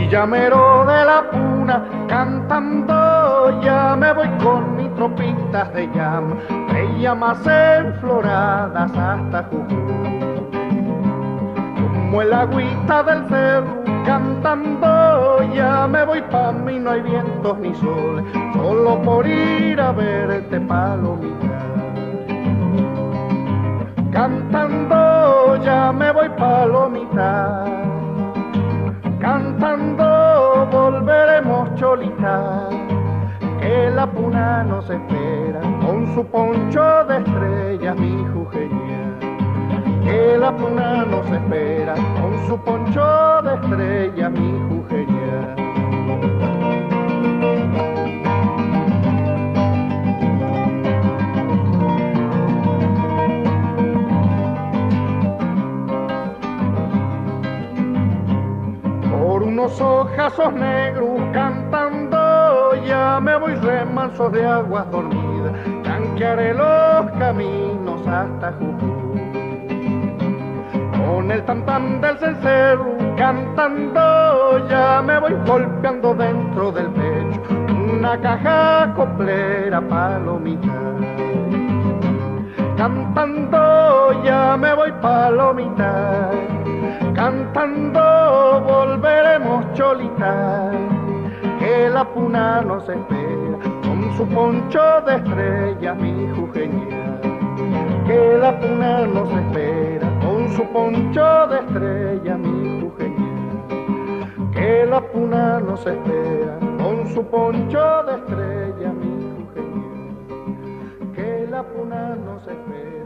llamero de la puna, cantando ya me voy con mis tropitas de llama, de llamas enfloradas hasta Jujuy. Como el agüita del cerro, cantando ya me voy pa' mí, no hay vientos ni soles, solo por ir a verte palomita. Cantando ya me voy palomita, cantando volveremos cholita, que la puna nos espera con su poncho de estrellas, mi jujeña. Que la puna nos espera con su poncho de estrellas, mi jujeña. Por unos ojazos negros cantando ya me voy remanso de aguas dormidas, tanquearé los caminos hasta Jujuy. Con el tam-tam del cencerro cantando ya me voy golpeando dentro del pecho una caja coplera palomita. Cantando ya me voy palomita, cantando volveremos cholita, que la puna nos espera con su poncho de estrellas, mi jujeña. Que la puna nos espera con su poncho de estrella, mi jujeña. Que la puna nos espera con su poncho de estrella, mi jujeña. Que la puna nos espera.